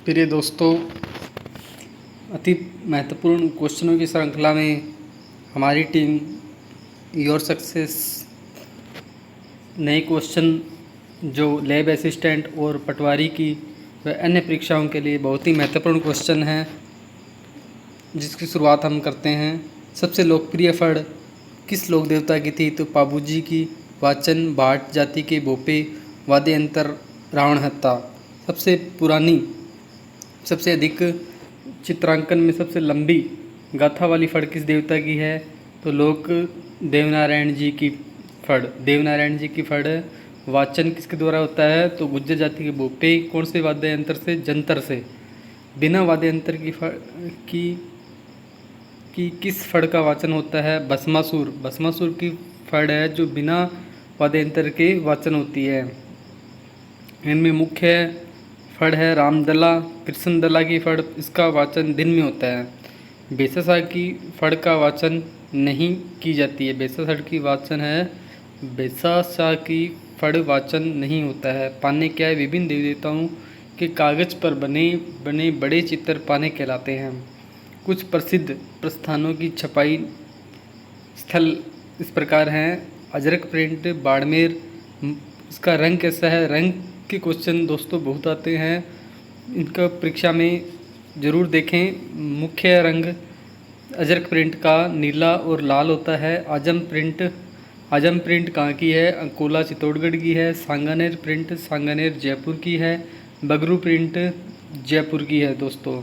प्रिय दोस्तों, अति महत्वपूर्ण क्वेश्चनों की श्रृंखला में हमारी टीम योर सक्सेस नए क्वेश्चन जो लैब असिस्टेंट और पटवारी की व अन्य परीक्षाओं के लिए बहुत ही महत्वपूर्ण क्वेश्चन हैं, जिसकी शुरुआत हम करते हैं। सबसे लोकप्रिय फड़ किस लोक देवता की थी? तो पाबूजी की। वाचन भाट जाति के भोपे। वाद्ययंत्र रावण हत्ता। सबसे पुरानी, सबसे अधिक चित्रांकन में सबसे लंबी गाथा वाली फड़ किस देवता की है? तो लोक देवनारायण जी की फड़। देवनारायण जी की फड़। वाचन किसके द्वारा होता है? तो गुज्जर जाति के भोपे। कौन से वाद्य यंत्र से? जंतर से। बिना वाद्य यंत्र की फड़ की किस फड़ का वाचन होता है? भस्मासुर। भस्मासुर की फड़ है जो बिना वाद्य यंत्र के वाचन होती है। इनमें मुख्य फड़ है रामदला, कृष्णदला की फड़। इसका वाचन दिन में होता है। बेसासा की फड़ का वाचन नहीं की जाती है। बेसासा की वाचन है, बेसासा की फड़ वाचन नहीं होता है। पाने क्या है? विभिन्न देवी देवताओं के कागज पर बने बड़े चित्र पाने कहलाते हैं। कुछ प्रसिद्ध प्रस्थानों की छपाई स्थल इस प्रकार हैं। अजरक प्रिंट, बाड़मेर। इसका रंग कैसा है? रंग के क्वेश्चन दोस्तों बहुत आते हैं, इनका परीक्षा में ज़रूर देखें। मुख्य रंग अजरक प्रिंट का नीला और लाल होता है। आजम प्रिंट कहाँ की है? अंकोला चित्तौड़गढ़ की है। सांगानेर प्रिंट सांगानेर जयपुर की है। बगरू प्रिंट जयपुर की है। दोस्तों,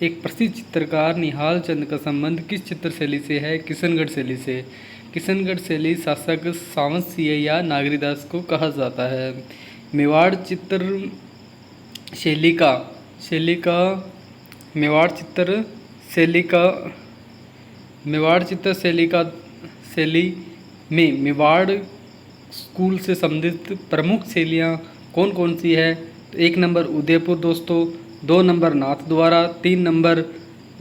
एक प्रसिद्ध चित्रकार निहाल चंद का संबंध किस चित्र शैली से है? किशनगढ़ शैली से। किशनगढ़ शैली शासक सावंत सिंह या नागरीदास को कहा जाता है। मेवाड़ चित्र शैली में मेवाड़ स्कूल से संबंधित प्रमुख शैलियाँ कौन कौन सी है? तो 1 नंबर उदयपुर दोस्तों, 2 नंबर नाथद्वारा, 3 नंबर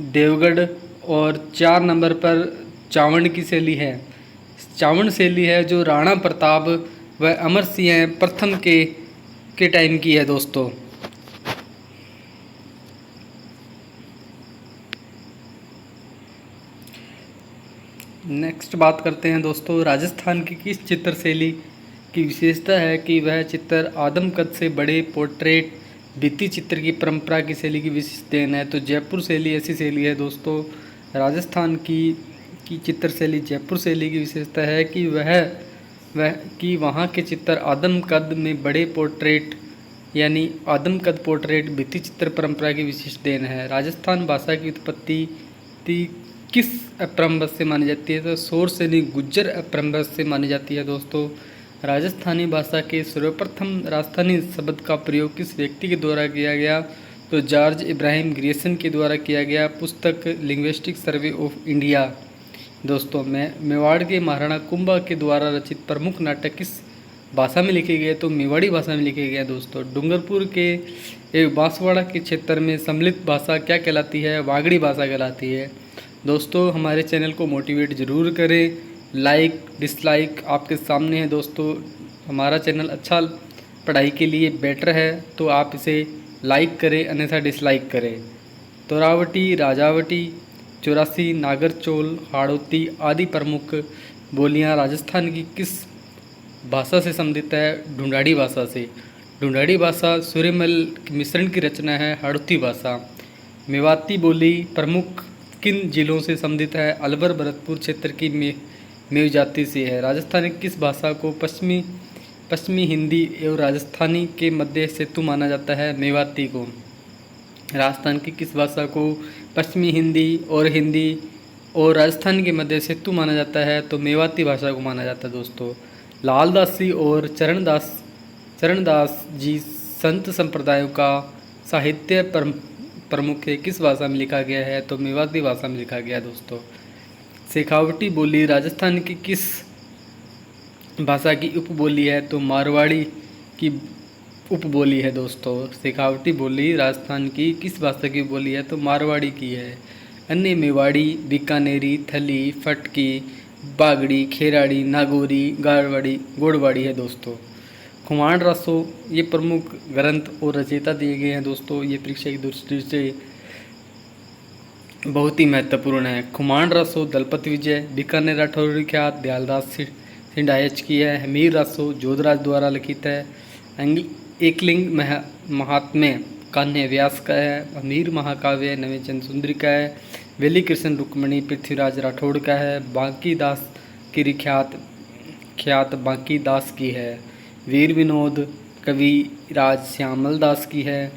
देवगढ़ और 4 नंबर पर चावंड की शैली है। चावंड शैली है जो राणा प्रताप व अमर सिंह प्रथम के टाइम की है। दोस्तों, नेक्स्ट बात करते हैं दोस्तों, राजस्थान की किस चित्र शैली की विशेषता है कि वह चित्र आदम कद से बड़े पोर्ट्रेट भित्ति चित्र की परंपरा की शैली की विशिष्ट देन है। तो जयपुर शैली ऐसी शैली है दोस्तों। राजस्थान की चित्र शैली जयपुर शैली की विशेषता है कि कि वहाँ के चित्र आदम कद में बड़े पोर्ट्रेट यानी आदम कद पोर्ट्रेट भित्ति चित्र परंपरा की विशिष्ट देन है। राजस्थान भाषा की उत्पत्ति किस अपभ्रंश से मानी जाती है? तो सोर्स यानी गुज्जर अपभ्रंश से मानी जाती है। दोस्तों, राजस्थानी भाषा के सर्वप्रथम राजस्थानी शब्द का प्रयोग किस व्यक्ति के द्वारा किया गया? तो जॉर्ज इब्राहिम ग्रियर्सन के द्वारा किया गया। पुस्तक लिंग्विस्टिक सर्वे ऑफ इंडिया। दोस्तों, मेवाड़ के महाराणा कुंभा के द्वारा रचित प्रमुख नाटक किस भाषा में लिखे गए? तो मेवाड़ी भाषा में लिखे गए। दोस्तों, डूंगरपुर के एक बांसवाड़ा के क्षेत्र में सम्मिलित भाषा क्या कहलाती है? वागड़ी भाषा कहलाती है। दोस्तों, हमारे चैनल को मोटिवेट ज़रूर करें। लाइक डिसलाइक आपके सामने है। दोस्तों, हमारा चैनल अच्छा पढ़ाई के लिए बेटर है तो आप इसे लाइक करें, अन्यथा डिसलाइक करें। तोरावटी, राजावटी, 84, नागरचोल, हाड़ौती आदि प्रमुख बोलियां राजस्थान की किस भाषा से संबंधित है? ढूंढाड़ी भाषा से। ढूंढाड़ी भाषा सूर्यमल मिश्रण की रचना है। हाड़ौती भाषा। मेवाती बोली प्रमुख किन जिलों से संबंधित है? अलवर भरतपुर क्षेत्र की मेव जाति से है। राजस्थान की किस भाषा को पश्चिमी हिंदी एवं राजस्थानी के मध्य सेतु माना जाता है? मेवाती को। राजस्थान की किस भाषा को पश्चिमी हिंदी और राजस्थान के मध्य सेतु माना जाता है? तो मेवाती भाषा को माना जाता है। दोस्तों, लालदासी और चरणदास जी संत संप्रदायों का साहित्य प्रमुख है किस भाषा में लिखा गया है? तो मेवाती भाषा में लिखा गया। दोस्तों, शेखावटी बोली राजस्थान की किस भाषा की उपबोली है? तो मारवाड़ी की उपबोली है। दोस्तों, शेखावटी बोली राजस्थान की किस भाषा की बोली है? तो मारवाड़ी की है। अन्य मेवाड़ी, बीकानेरी, थली, फटकी, बागड़ी, खेराड़ी, नागौरी, गोड़वाड़ी है। दोस्तों, खुमाण रासो ये प्रमुख ग्रंथ और रचयिता दिए गए हैं दोस्तों। ये परीक्षा की दृष्टि से बहुत ही महत्वपूर्ण है। खुमाण रासो दलपति विजय बीकानेर राठौरी ख्यात दयालदास सिंडायच की है। हमीर रासो जोधराज द्वारा लिखित है। एकलिंग महात्म्य कान्य व्यास का है। हमीर महाकाव्य नवेचंद सुंदरी का है। वेली कृष्ण रुक्मणी पृथ्वीराज राठौड़ का है। बांकी दास की ख्यात बांकी दास की है। वीर विनोद कवि राज श्यामल दास की है।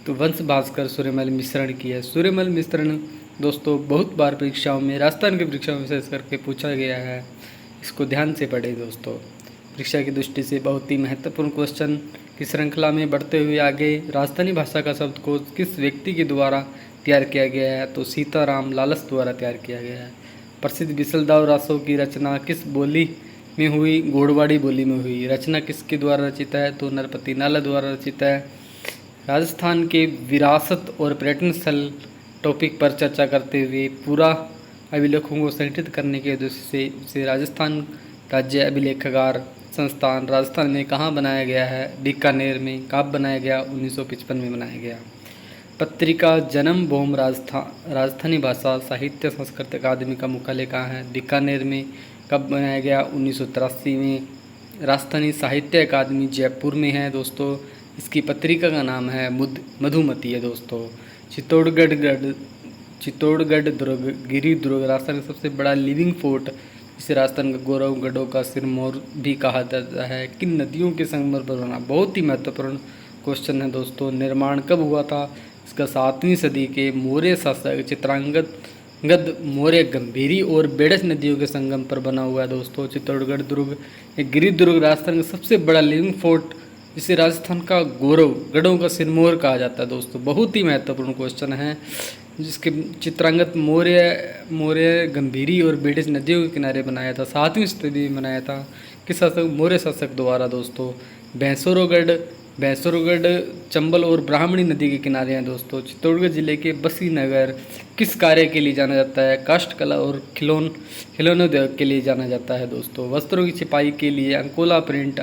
तो वंश भास्कर सूर्यमल मिश्रण की है। सूर्यमल मिश्रण दोस्तों बहुत बार परीक्षाओं में, राजस्थान की परीक्षाओं में विशेष करके पूछा गया है, इसको ध्यान से पढ़ें दोस्तों। परीक्षा की दृष्टि से बहुत ही महत्वपूर्ण क्वेश्चन की श्रृंखला में बढ़ते हुए आगे, राजस्थानी भाषा का शब्दकोश किस व्यक्ति के द्वारा तैयार किया गया है? तो सीताराम लालस द्वारा तैयार किया गया है। प्रसिद्ध बिसलदाव रासों की रचना किस बोली में हुई? गोड़वाड़ी बोली में हुई। रचना किसके द्वारा रचित है? तो नरपति नाला द्वारा रचित है। राजस्थान के विरासत और पर्यटन स्थल टॉपिक पर चर्चा करते हुए पूरा अभिलेखों को संगठित करने के उद्देश्य से राजस्थान राज्य अभिलेखागार संस्थान राजस्थान में कहाँ बनाया गया है? बीकानेर में। कब बनाया गया? 1955 में बनाया गया। पत्रिका जन्म भूमि राजस्थानी भाषा साहित्य संस्कृत अकादमी का मुख्यालय कहाँ है? बीकानेर में। कब बनाया गया? 1983 में। राजस्थानी साहित्य अकादमी जयपुर में है दोस्तों। इसकी पत्रिका का नाम है मधुमती है दोस्तों। चित्तौड़गढ़ दुर्ग गिरी दुर्ग राजस्थान का सबसे बड़ा लिविंग फोर्ट, जिसे राजस्थान का गौरव गढ़ों का सिरमौर भी कहा जाता है। किन नदियों के संगम पर बना? बहुत ही महत्वपूर्ण क्वेश्चन है दोस्तों। निर्माण कब हुआ था? इसका 7वीं सदी के मौर्य शासक चित्रांगद मौर्य गंभीरी और बेड़च नदियों के संगम पर बना हुआ है दोस्तों। चित्तौड़गढ़ दुर्ग एक गिरी दुर्ग राजस्थान का सबसे बड़ा लिविंग फोर्ट, जिसे राजस्थान का गौरव गढ़ों का सिरमौर कहा जाता है दोस्तों। बहुत ही महत्वपूर्ण क्वेश्चन है, जिसके चित्रांगद मौर्य गंभीरी और बेड़च नदियों के किनारे बनाया था। 7वीं सदी में बनाया था। किस शासक? मौर्य शासक द्वारा दोस्तों। भैंसुरगढ़ चंबल और ब्राह्मणी नदी के किनारे हैं दोस्तों। चित्तौड़गढ़ जिले के बसी नगर किस कार्य के लिए जाना जाता है? काष्ठ कला और खिलौने उद्योग के लिए जाना जाता है दोस्तों। वस्त्रों की छिपाई के लिए अंकोला प्रिंट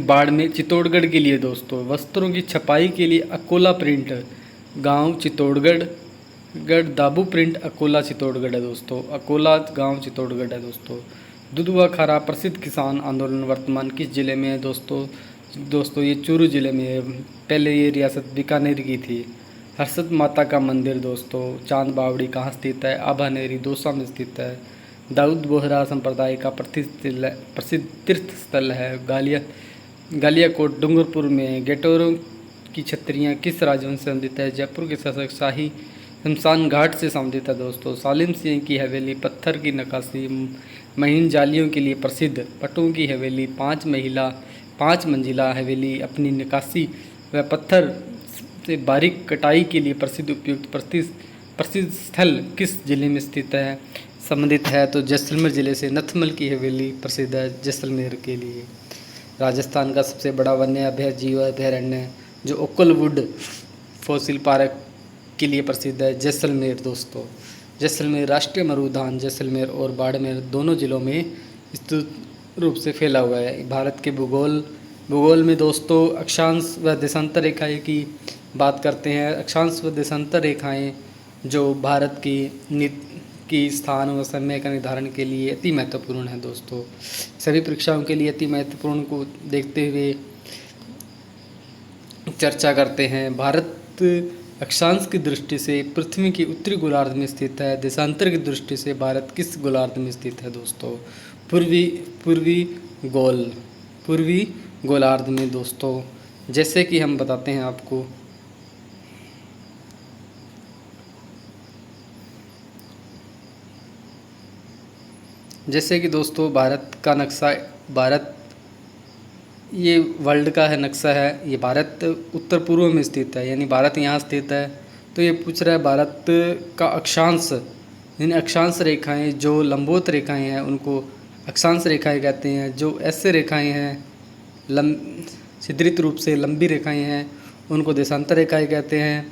बाड़मेर चित्तौड़गढ़ के लिए दोस्तों। वस्त्रों की छपाई के लिए अकोला प्रिंट गांव चित्तौड़गढ़ दाबू प्रिंट अकोला चित्तौड़गढ़ है दोस्तों। अकोला गांव चित्तौड़गढ़ है दोस्तों। दुधवा खारा प्रसिद्ध किसान आंदोलन वर्तमान किस जिले में है दोस्तों? ये चूरू जिले में है। पहले ये रियासत बीकानेर की थी। हर्षद माता का मंदिर दोस्तों चांद बावड़ी कहाँ स्थित है? आभानेरी दौसा में स्थित है। दाऊद बोहरा संप्रदाय का प्रसिद्ध तीर्थ स्थल है। गालियाकोट डूंगरपुर में। गेटोरों की छतरियाँ किस राजवंश से संबंधित है? जयपुर के शासक शाही शमशान घाट से संबंधित है दोस्तों। सालिम सिंह की हवेली पत्थर की नक्काशी महीन जालियों के लिए प्रसिद्ध। पट्टों की हवेली 5 मंजिला हवेली अपनी नक्काशी व पत्थर से बारीक कटाई के लिए प्रसिद्ध उपयुक्त प्रसिद्ध स्थल किस जिले में स्थित है संबंधित है? तो जैसलमेर जिले से। नथमल की हवेली प्रसिद्ध है जैसलमेर के लिए। राजस्थान का सबसे बड़ा वन्य जीव अभयारण्य जो ओकलवुड फॉसिल पार्क के लिए प्रसिद्ध है जैसलमेर दोस्तों। जैसलमेर राष्ट्रीय मरुउद्यान जैसलमेर और बाड़मेर दोनों जिलों में विस्तृत रूप से फैला हुआ है। भारत के भूगोल में दोस्तों अक्षांश व देशांतर रेखाएं की बात करते हैं। अक्षांश व देशांतर रेखाएं जो भारत की स्थान व समय का निर्धारण के लिए अति महत्वपूर्ण है दोस्तों। सभी परीक्षाओं के लिए अति महत्वपूर्ण को देखते हुए चर्चा करते हैं। भारत अक्षांश की दृष्टि से पृथ्वी की उत्तरी गोलार्ध में स्थित है। देशांतर की दृष्टि से भारत किस गोलार्ध में स्थित है दोस्तों? पूर्वी गोलार्ध में दोस्तों। जैसे कि हम बताते हैं आपको, जैसे कि दोस्तों भारत ये वर्ल्ड का है नक्शा है। ये भारत उत्तर पूर्व में स्थित है, यानी भारत यहाँ स्थित है। तो ये पूछ रहा है भारत का अक्षांश, यानी अक्षांश रेखाएं जो लंबवत रेखाएं हैं उनको अक्षांश रेखाएं कहते हैं। जो ऐसे रेखाएं हैं छिद्रित रूप से लंबी रेखाएं हैं उनको देशांतर रेखाएं कहते हैं।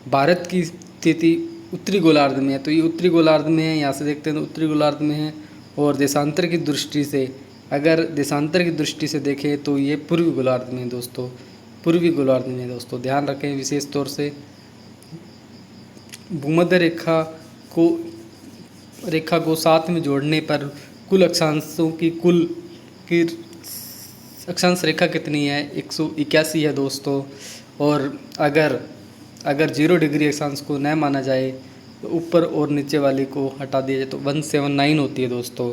भारत की स्थिति उत्तरी गोलार्ध में है, तो ये उत्तरी गोलार्ध में है। यहाँ से देखते हैं तो उत्तरी गोलार्ध में है। और देशांतर की दृष्टि से अगर देशांतर की दृष्टि से देखें तो ये पूर्वी गोलार्ध में दोस्तों, पूर्वी गोलार्ध में दोस्तों ध्यान रखें विशेष तौर से। भूमध्य रेखा को साथ में जोड़ने पर कुल अक्षांशों की अक्षांश रेखा कितनी है, 181 है दोस्तों। और अगर 0 डिग्री अक्षांश को न माना जाए तो ऊपर और नीचे वाली को हटा दिया जाए तो 179 होती है दोस्तों।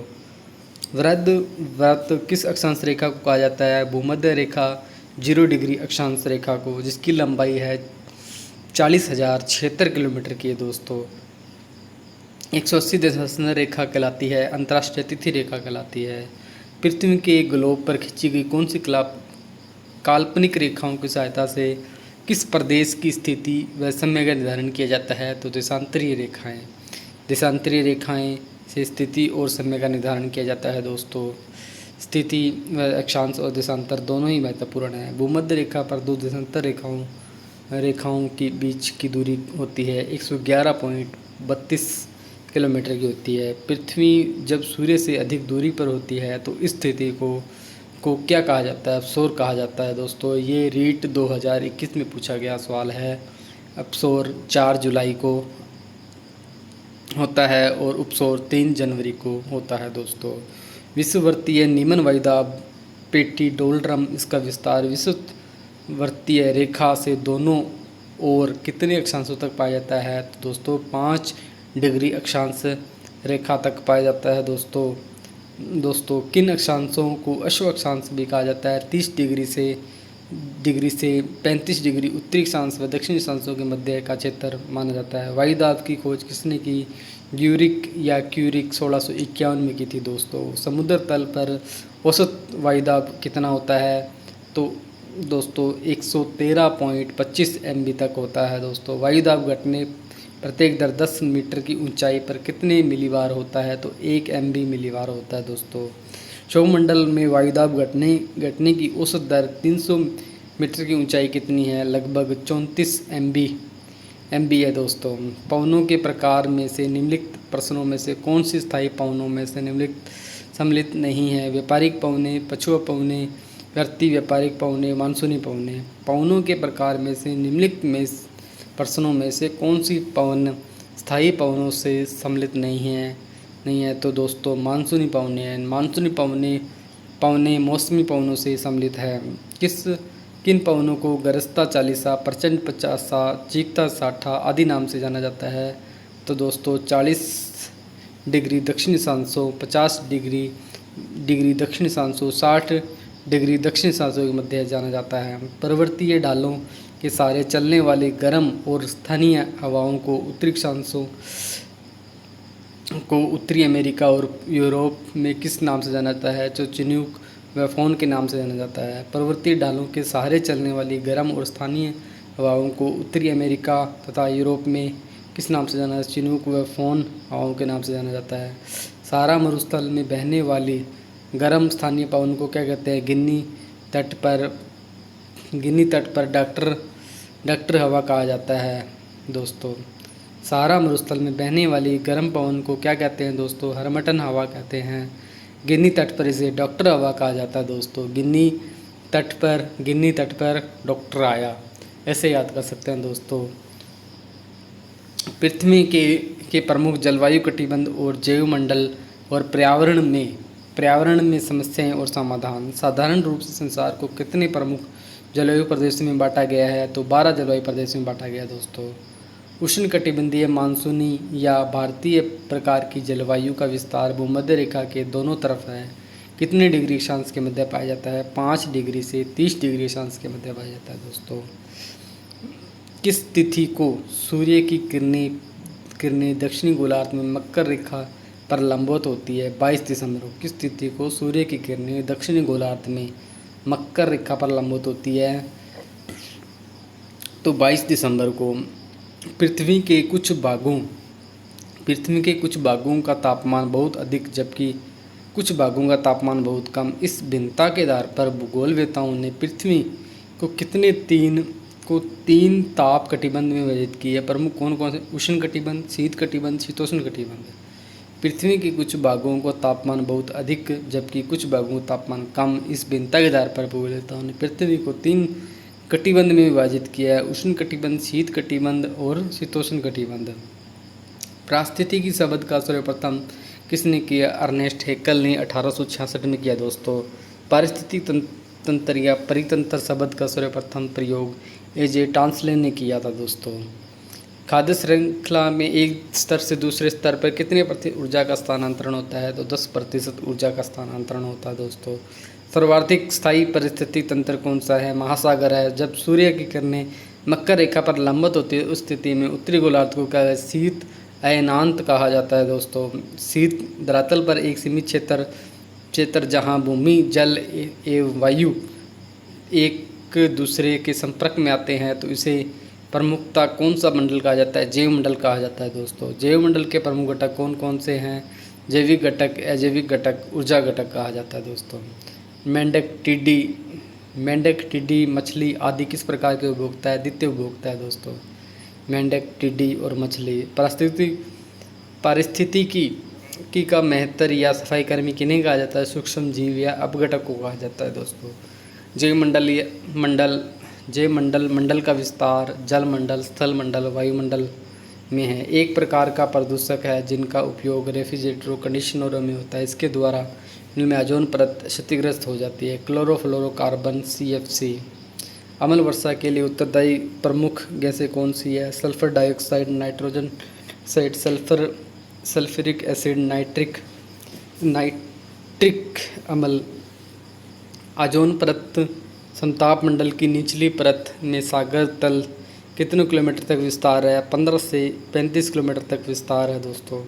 वृत्त किस अक्षांश रेखा को कहा जाता है, भूमध्य रेखा 0 डिग्री अक्षांश रेखा को, जिसकी लंबाई है 40,076 किलोमीटर की है दोस्तों। 180 दशांश रेखा कहलाती है, अंतर्राष्ट्रीय तिथि रेखा कहलाती है। पृथ्वी के ग्लोब पर खींची गई कौन सी काल्पनिक रेखाओं की सहायता से किस प्रदेश की स्थिति व समय का निर्धारण किया जाता है, तो देशांतरीय रेखाएं से स्थिति और समय का निर्धारण किया जाता है दोस्तों। स्थिति व अक्षांश और देशांतर दोनों ही महत्वपूर्ण है। भूमध्य रेखा पर दो देशांतर रेखाओं के बीच की दूरी होती है 111.32 किलोमीटर की होती है। पृथ्वी जब सूर्य से अधिक दूरी पर होती है तो इस स्थिति को क्या कहा जाता है, अपसोर कहा जाता है दोस्तों। ये रीट 2021 में पूछा गया सवाल है। अपसोर 4 जुलाई को होता है और उपसोर 3 जनवरी को होता है दोस्तों। विषुववृत्तीय निम्न वायुदाब पेटी डोलड्रम, इसका विस्तार विषुववृत्तीय रेखा से दोनों ओर कितने अक्षांशों तक पाया जाता है, तो दोस्तों 5 डिग्री अक्षांश रेखा तक पाया जाता है दोस्तों। किन अक्षांशों को अश्व अक्षांश भी कहा जाता है, 30 डिग्री से 35 डिग्री उत्तरी अक्षांश व दक्षिणी अक्षांशों के मध्य का क्षेत्र माना जाता है। वायुदाब की खोज किसने की, क्यूरिक 1651 में की थी दोस्तों। समुद्र तल पर औसत वायुदाब कितना होता है, तो दोस्तों 113.25 MB तक होता है दोस्तों। वायुदाब घटने प्रत्येक दर 10 मीटर की ऊंचाई पर कितने मिलीबार होता है, तो 1 MB मिलीबार होता है दोस्तों। सौरमंडल में वायुदाब घटने की औसत दर 300 मीटर की ऊंचाई कितनी है, लगभग 34 MB है दोस्तों। पवनों के प्रकार में से निम्नलिखित प्रश्नों में से कौन सी स्थायी पवनों में से सम्मिलित नहीं है, व्यापारिक पवने, पछुआ पवने, व्यर्ती व्यापारिक पवने, मानसूनी पवने। पवनों के प्रकार में से निम्नलिखित में प्रश्नों में से कौन सी पवन स्थायी पवनों से सम्मिलित नहीं है, तो दोस्तों मानसूनी पवने हैं। मानसूनी पवने मौसमी पवनों से सम्मिलित है। किन पवनों को गरजता चालीसा, प्रचंड 50, चीखता 60 आदि नाम से जाना जाता है, तो दोस्तों 40 डिग्री दक्षिणी अक्षांशों, 50 डिग्री दक्षिणी अक्षांशों, 60 डिग्री दक्षिणी अक्षांशों के मध्य जाना जाता है। पर्वतीय ढालों के सहारे चलने वाली गर्म और स्थानीय हवाओं को उत्तरी अक्षांशों को उत्तरी अमेरिका और यूरोप में किस नाम से जाना जाता है, तो चिनूक व फोन के नाम से जाना जाता है। पर्वतीय ढालों के सहारे चलने वाली गर्म और स्थानीय हवाओं को उत्तरी अमेरिका तथा यूरोप में किस नाम से जाना, चिनूक व फोन हवाओं के नाम से जाना जाता है। सहारा मरुस्थल में बहने वाली गर्म स्थानीय पवन को क्या कहते हैं, गिनी तट पर डॉक्टर हवा कहा जाता है दोस्तों। सहारा मरुस्थल में बहने वाली गर्म पवन को क्या कहते हैं दोस्तों, हरमटन हवा कहते हैं। गिनी तट पर इसे डॉक्टर हवा कहा जाता है दोस्तों। गिनी तट पर डॉक्टर आया, ऐसे याद कर सकते हैं दोस्तों। पृथ्वी के प्रमुख जलवायु कटिबंध और जैवमंडल और पर्यावरण में समस्याएं और समाधान। साधारण रूप से संसार को कितने प्रमुख जलवायु प्रदेशों में बांटा गया है, तो 12 जलवायु प्रदेशों में बांटा गया दोस्तों। उष्णकटिबंधीय, मानसूनी या भारतीय प्रकार की जलवायु का विस्तार भूमध्य रेखा के दोनों तरफ है। कितने डिग्री अक्षांश के मध्य पाया जाता है, 5 डिग्री से 30 डिग्री अक्षांश के मध्य पाया जाता है दोस्तों। किस तिथि को सूर्य की किरणें दक्षिणी गोलार्ध में मकर रेखा पर लंबवत होती है, 22 दिसंबर को। किस तिथि को सूर्य की किरणें दक्षिणी गोलार्ध में मकर रेखा पर लंबवत होती है, तो 22 दिसंबर को। पृथ्वी के कुछ भागों का तापमान बहुत अधिक जबकि कुछ भागों का तापमान बहुत कम। इस भिन्नता के आधार पर भूगोलवेत्ताओं ने पृथ्वी को तीन ताप कटिबंध में विभाजित किया है। प्रमुख कौन कौन से, उष्ण कटिबंध, शीत कटिबंध, शीतोष्ण कटिबंध। पृथ्वी के कुछ भागों को तापमान बहुत अधिक जबकि कुछ भागों को तापमान कम। इस भिन्नता के आधार पर भूगोलवेत्ताओं ने पृथ्वी को 3 कटिबंध में विभाजित किया है: उष्ण कटिबंध, शीत कटिबंध और शीतोष्ण कटिबंध। पारिस्थितिकी शब्द का सर्वप्रथम किसने किया? अर्नेस्ट हैकेल ने 1866 में किया दोस्तों। पारिस्थितिक तंत्र या परितंत्र शब्द का सर्वप्रथम प्रयोग एजे टांसले ने किया था दोस्तों। खाद्य श्रृंखला में एक स्तर से दूसरे स्तर पर कितने प्रतिशत ऊर्जा का स्थानांतरण होता है? तो 10% ऊर्जा का स्थानांतरण होता है दोस्तों। सर्वाधिक स्थायी परिस्थितिक तंत्र कौन सा है? महासागर है। जब सूर्य की किरणें मकर रेखा पर लंबवत होती है उस स्थिति में उत्तरी गोलार्ध को क्या शीत अयनांत कहा जाता है दोस्तों। शीत धरातल पर एक सीमित क्षेत्र जहां भूमि, जल एवं वायु एक दूसरे के संपर्क में आते हैं तो इसे प्रमुखता कौन सा मंडल कहा जाता है? जैव मंडल कहा जाता है दोस्तों। जैव मंडल के प्रमुख घटक कौन कौन से हैं? जैविक घटक, अजैविक घटक, ऊर्जा घटक कहा जाता है दोस्तों। मेंढक, टिड्डी, मछली आदि किस प्रकार के उपभोक्ता है? द्वितीय उपभोक्ता है दोस्तों। मेंढक, टिड्डी और मछली। पारिस्थितिकी का महत्तर या सफाई कर्मी किन्हें कहा जाता है? सूक्ष्म जीव या अपघटक को कहा जाता है दोस्तों। जैव मंडल का विस्तार जल मंडल, स्थल मंडल, वायुमंडल में है। एक प्रकार का प्रदूषक है जिनका उपयोग रेफ्रिजरेटरों, कंडीशनरों में होता है। इसके द्वारा इनमें ओजोन परत क्षतिग्रस्त हो जाती है। Chlorofluorocarbon CFC। अम्ल वर्षा के लिए उत्तरदायी प्रमुख गैसें कौन सी है? Sulphur dioxide, nitrogen oxide, sulphuric acid, nitric अम्ल। ओजोन परत समताप मंडल की निचली परत में सागर तल कितने किलोमीटर तक विस्तार है? 15 से 35 किलोमीटर तक विस्तार है दोस्तों।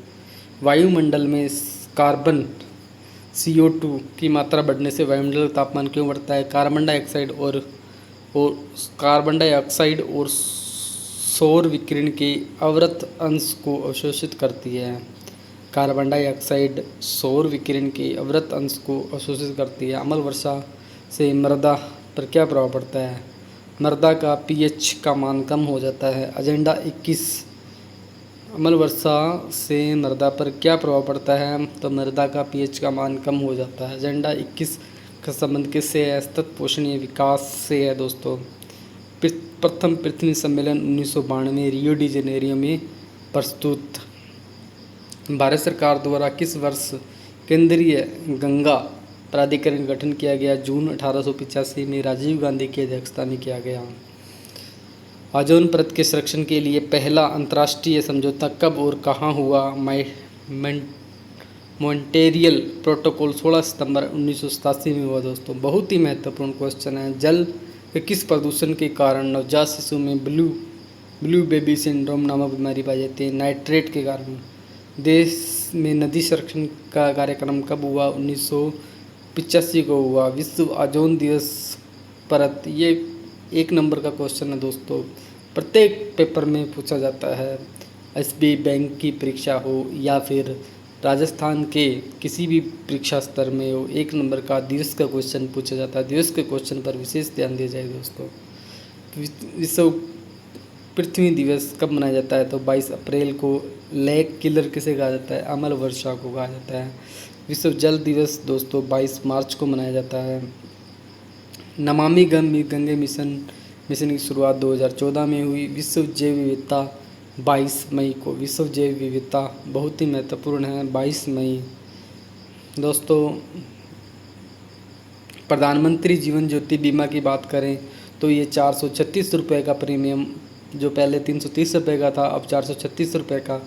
वायुमंडल में कार्बन CO2 की मात्रा बढ़ने से वायुमंडल का तापमान क्यों बढ़ता है? कार्बन डाइऑक्साइड और सौर विकिरण के अवरत अंश को अवशोषित करती है। कार्बन डाइऑक्साइड सौर विकिरण के अवरत अंश को अवशोषित करती है। अम्ल वर्षा से मृदा पर क्या प्रभाव पड़ता है? मृदा का pH का मान कम हो जाता है। एजेंडा 21। अम्ल वर्षा से मृदा पर क्या प्रभाव पड़ता है? तो मृदा का pH का मान कम हो जाता है। एजेंडा 21 का संबंध किससे है? सतत पोषणीय विकास से है दोस्तों। प्रथम पृथ्वी सम्मेलन 1992 रियो डी जेनेरियो में प्रस्तुत। भारत सरकार द्वारा किस वर्ष केंद्रीय गंगा प्राधिकरण गठन किया गया? जून 1885 में राजीव गांधी की अध्यक्षता में किया गया। ओजोन परत के संरक्षण के लिए पहला अंतर्राष्ट्रीय समझौता कब और कहाँ हुआ? मॉन्ट्रियल प्रोटोकॉल 16 सितंबर 1987 में हुआ दोस्तों। बहुत ही महत्वपूर्ण क्वेश्चन है। जल के किस प्रदूषण के कारण नवजात शिशु में ब्लू बेबी सिंड्रोम नामक बीमारी पाई जाती है? नाइट्रेट के कारण। देश में नदी संरक्षण का कार्यक्रम कब हुआ? 1985 को हुआ। विश्व ओजोन दिवस परत, ये 1 नंबर का क्वेश्चन है दोस्तों। प्रत्येक पेपर में पूछा जाता है। SBI बैंक की परीक्षा हो या फिर राजस्थान के किसी भी परीक्षा स्तर में हो, 1 नंबर का दिवस का क्वेश्चन पूछा जाता है। दिवस के क्वेश्चन पर विशेष ध्यान दिया जाए दोस्तों। विश्व पृथ्वी दिवस कब मनाया जाता है? तो 22 अप्रैल को। लेक किलर किसे कहा जाता है? अम्ल वर्षा को कहा जाता है। विश्व जल दिवस दोस्तों 22 मार्च को मनाया जाता है। नमामि गंगे मिशन की शुरुआत 2014 में हुई। विश्व जैव विविधता 22 मई को। विश्व जैव विविधता बहुत ही महत्वपूर्ण है। 22 मई दोस्तों। प्रधानमंत्री जीवन ज्योति बीमा की बात करें तो ये 436 रुपये का प्रीमियम, जो पहले 330 रुपये का था अब 436 रुपये का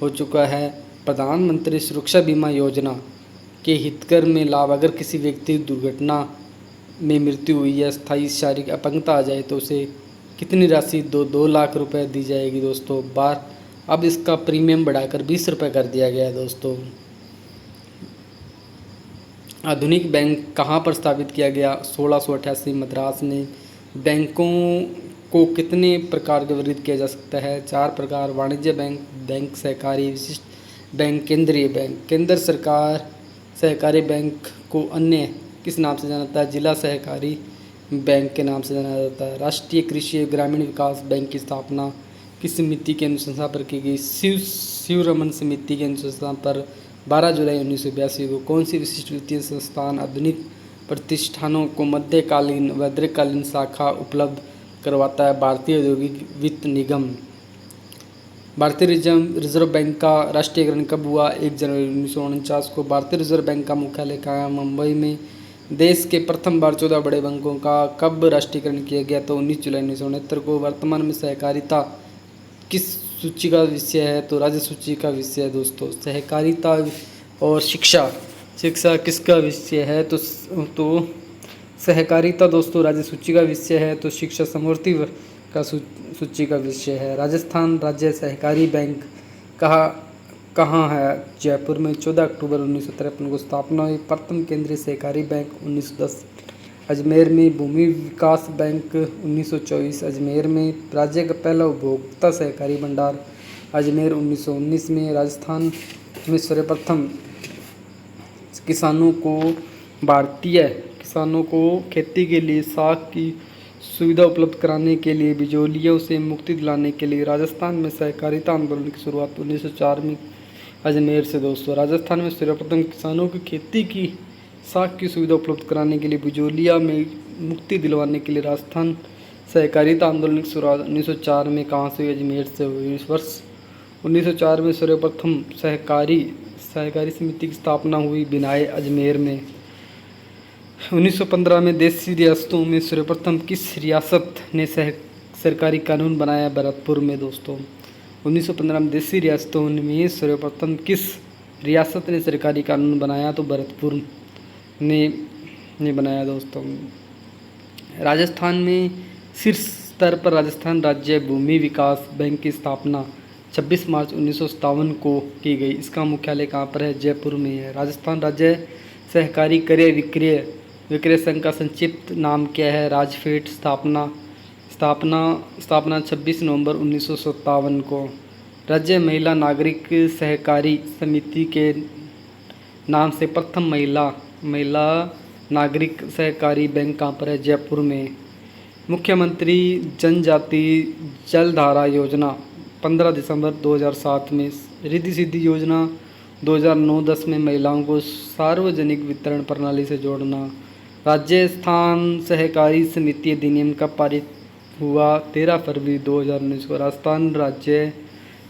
हो चुका है। प्रधानमंत्री सुरक्षा बीमा योजना के हितकर में लाभ, अगर किसी व्यक्ति की दुर्घटना में मृत्यु हुई या स्थायी शारीरिक अपंगता आ जाए तो उसे कितनी राशि? 2 लाख रुपए दी जाएगी दोस्तों। अब इसका प्रीमियम बढ़ाकर 20 रुपये कर दिया गया है दोस्तों। आधुनिक बैंक कहाँ पर स्थापित किया गया? 1688 मद्रास में। बैंकों को कितने प्रकार के वर्गीकृत किया जा सकता है? 4 प्रकार। वाणिज्य बैंक, बैंक सहकारी, विशिष्ट बैंक, केंद्रीय बैंक। केंद्र सरकार सहकारी बैंक को अन्य किस नाम से जाना जाता है? जिला सहकारी बैंक के नाम से जाना जाता है। राष्ट्रीय कृषि एवं ग्रामीण विकास बैंक की स्थापना किस समिति के अनुशंसा पर की गई? शिव रमन समिति के अनुशंसा पर 12 जुलाई 1982 को कौन सी विशिष्ट वित्तीय संस्थान आधुनिक प्रतिष्ठानों को मध्यकालीन व दीर्घकालीन शाखा उपलब्ध करवाता है? भारतीय औद्योगिक वित्त निगम। भारतीय रिजर्व बैंक का राष्ट्रीयकरण कब हुआ? 1 जनवरी 1949 को। भारतीय रिजर्व बैंक का मुख्यालय कहाँ है? मुंबई में। देश के प्रथम बार 14 बड़े बैंकों का कब राष्ट्रीयकरण किया गया? तो 19 जुलाई 1969 को। वर्तमान में सहकारिता किस सूची का विषय है? तो राज्य सूची का विषय है दोस्तों। सहकारिता और शिक्षा किसका विषय है? तो सहकारिता दोस्तों राज्य सूची का विषय है। तो शिक्षा समवर्ती का सूची का विषय है। राजस्थान राज्य सहकारी बैंक कहाँ है? जयपुर में। 14 अक्टूबर 1953 को स्थापना हुई। प्रथम केंद्रीय सहकारी बैंक 1910 अजमेर में। भूमि विकास बैंक 1924 अजमेर में। राज्य का पहला उपभोक्ता सहकारी भंडार अजमेर 1919 में। राजस्थान में सर्वप्रथम भारतीय किसानों को खेती के लिए साख की सुविधा उपलब्ध कराने के लिए बिचौलियों से मुक्ति दिलाने के लिए राजस्थान में सहकारिता आंदोलन की शुरुआत 1904 में अजमेर से दोस्तों। राजस्थान में सर्वप्रथम किसानों की खेती की साख की सुविधा उपलब्ध कराने के लिए बिचौलिया में मुक्ति दिलवाने के लिए राजस्थान सहकारिता आंदोलन की शुरुआत 1904 में कहाँ से हुई? अजमेर से हुई। इस वर्ष 1904 में सर्वप्रथम सहकारी समिति की स्थापना हुई बिनाए अजमेर में। 1915 में देशी रियासतों में सर्वप्रथम किस रियासत ने सरकारी कानून बनाया? भरतपुर में दोस्तों। 1915 में देशी रियासतों में सर्वप्रथम किस रियासत ने सरकारी कानून बनाया? तो भरतपुर ने बनाया दोस्तों। राजस्थान में शीर्ष स्तर पर राजस्थान राज्य भूमि विकास बैंक की स्थापना 26 मार्च 1957 को की गई। इसका मुख्यालय कहाँ पर है? जयपुर में है। राजस्थान राज्य सहकारी क्रय विक्रय संघ का संक्षिप्त नाम क्या है? राजफेड। स्थापना 26 नवंबर 1957 को। राज्य महिला नागरिक सहकारी समिति के नाम से प्रथम महिला नागरिक सहकारी बैंक कहाँ पर है? जयपुर में। मुख्यमंत्री जनजाति जलधारा योजना 15 दिसंबर 2007 में। रिद्धि सिद्धि योजना 2009-10 में महिलाओं को सार्वजनिक वितरण प्रणाली से जोड़ना। राजस्थान सहकारी समिति अधिनियम कब पारित हुआ? 13 फरवरी 2019 को।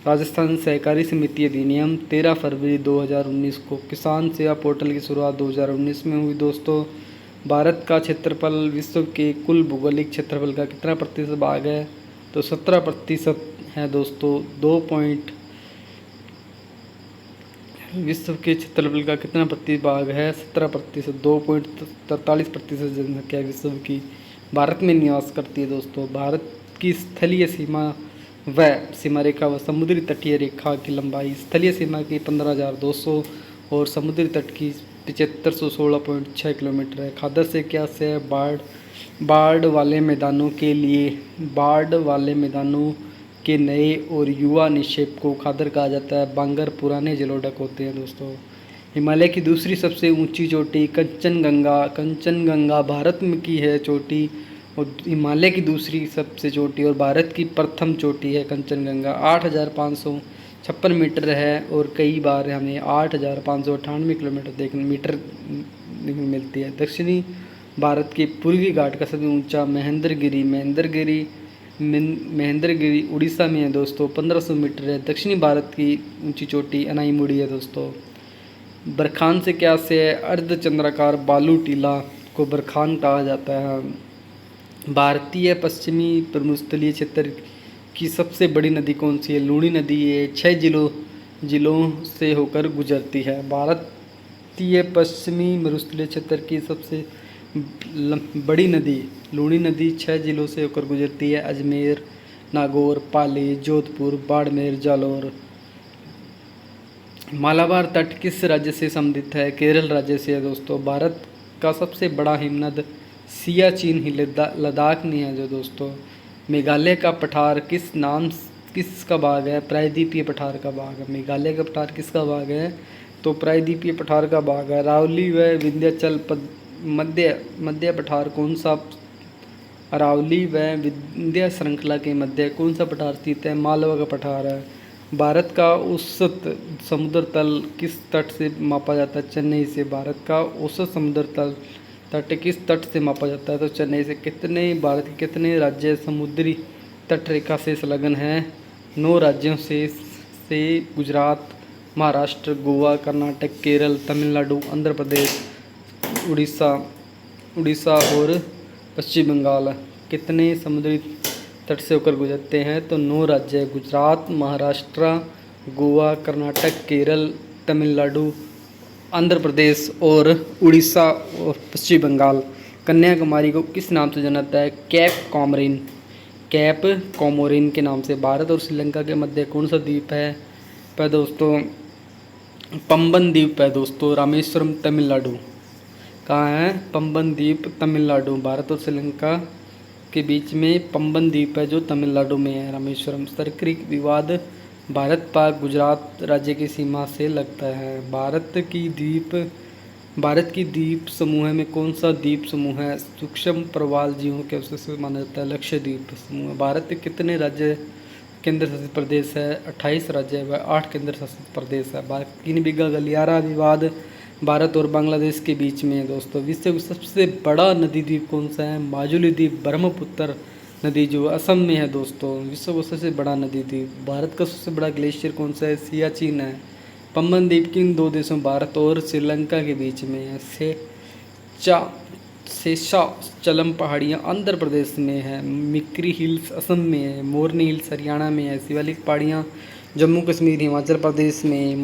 राजस्थान सहकारी समिति अधिनियम 13 फरवरी 2019 को। किसान सेवा पोर्टल की शुरुआत 2019 में हुई दोस्तों। भारत का क्षेत्रफल विश्व के कुल भौगोलिक क्षेत्रफल का कितना प्रतिशत भाग है? तो 17% है दोस्तों। विश्व के क्षेत्रफल का कितना प्रतिशत भाग है? 17%। 2.43% जनसंख्या विश्व की भारत में निवास करती है दोस्तों। भारत की स्थलीय सीमा व सीमा रेखा व समुद्री तटीय रेखा की लंबाई स्थलीय सीमा की 15,200 और समुद्री तट की 7516.6 किलोमीटर है। खादर से क्या से है? बाढ़ वाले मैदानों के नए और युवा निक्षेप को खादर कहा जाता है। बांगर पुराने जलोढ़ होते हैं दोस्तों। हिमालय की दूसरी सबसे ऊंची चोटी कंचनगंगा भारत में की है चोटी, और हिमालय की दूसरी सबसे चोटी और भारत की प्रथम चोटी है कंचनगंगा। 8,556 मीटर है और कई बार हमें 8,598 किलोमीटर देखने मिलती है। दक्षिणी भारत के पूर्वी घाट का सबसे ऊंचा महेंद्रगिरी उड़ीसा में है दोस्तों। 1500 मीटर है। दक्षिणी भारत की ऊंची चोटी अनाईमुड़ी है दोस्तों। बरखान से क्या से है? अर्धचंद्राकार बालू टीला को बरखान कहा जाता है। भारतीय पश्चिमी प्रमुखस्थलीय क्षेत्र की सबसे बड़ी नदी कौन सी है? लूणी नदी है। 6 जिलों से होकर गुजरती है। भारतीय पश्चिमी मरुस्थलीय क्षेत्र की सबसे बड़ी नदी लूणी नदी 6 जिलों से होकर गुजरती है। अजमेर, नागौर, पाली, जोधपुर, बाड़मेर, जालौर। मालाबार तट किस राज्य से संबंधित है? केरल राज्य से है दोस्तों। भारत का सबसे बड़ा हिमनद सियाचिन ही लद्दाख में है जो दोस्तों। मेघालय का पठार किसका भाग है? प्रायद्वीपीय पठार का भाग है। मेघालय का पठार किसका भाग है? तो प्रायद्वीपीय पठार का भाग है। अरावली व विंध्याचल मध्य पठार कौन सा? अरावली व विंध्य श्रृंखला के मध्य कौन सा पठार स्थित है? मालवा का पठार है। भारत का औसत समुद्र तल किस तट से मापा जाता है? चेन्नई से। भारत का औसत समुद्र तल तट किस तट से मापा जाता है? तो चेन्नई से। भारत के कितने राज्य समुद्री तट रेखा से संलग्न हैं? 9 राज्यों से गुजरात, महाराष्ट्र, गोवा, कर्नाटक, केरल, तमिलनाडु, आंध्र प्रदेश, उड़ीसा उड़ीसा और पश्चिम बंगाल कितने समुद्री तट से होकर गुजरते हैं? तो 9 राज्य: गुजरात, महाराष्ट्र, गोवा, कर्नाटक, केरल, तमिलनाडु, आंध्र प्रदेश और उड़ीसा और पश्चिम बंगाल। कन्याकुमारी को किस नाम से जाना जाता है? कैप कॉमोरिन के नाम से। भारत और श्रीलंका के मध्य कौन सा द्वीप है? पर दोस्तों पंबन द्वीप है दोस्तों, रामेश्वरम तमिलनाडु। कहाँ है? पंबन द्वीप तमिलनाडु। भारत और श्रीलंका के बीच में पंबन द्वीप है जो तमिलनाडु में है, रामेश्वरम। सरक्रिक विवाद भारत पाक गुजरात राज्य की सीमा से लगता है। भारत की द्वीप समूह में कौन सा द्वीप समूह है? सूक्ष्म प्रवाल जीवों के अवशेष से माना जाता है लक्षद्वीप समूह। भारत के कितने राज्य केंद्र शासित प्रदेश है? 28 राज्य व 8 केंद्र शासित प्रदेश है। किन बिगा गलियारा विवाद भारत और बांग्लादेश के बीच में है दोस्तों। विश्व का सबसे बड़ा नदी द्वीप कौन सा है? माजुली द्वीप, ब्रह्मपुत्र नदी जो असम में है दोस्तों। विश्व का सबसे बड़ा नदी द्वीप। भारत का सबसे बड़ा ग्लेशियर कौन सा है? सियाचिन है। पंबन द्वीप किन 2 देशों भारत और श्रीलंका के बीच में है? शेषाचलम पहाड़ियाँ आंध्र प्रदेश में है। मिक्री हिल्स असम में है। मोरनी हिल्स हरियाणा में है। शिवालिक पहाड़ियाँ जम्मू कश्मीर हिमाचल प्रदेश में।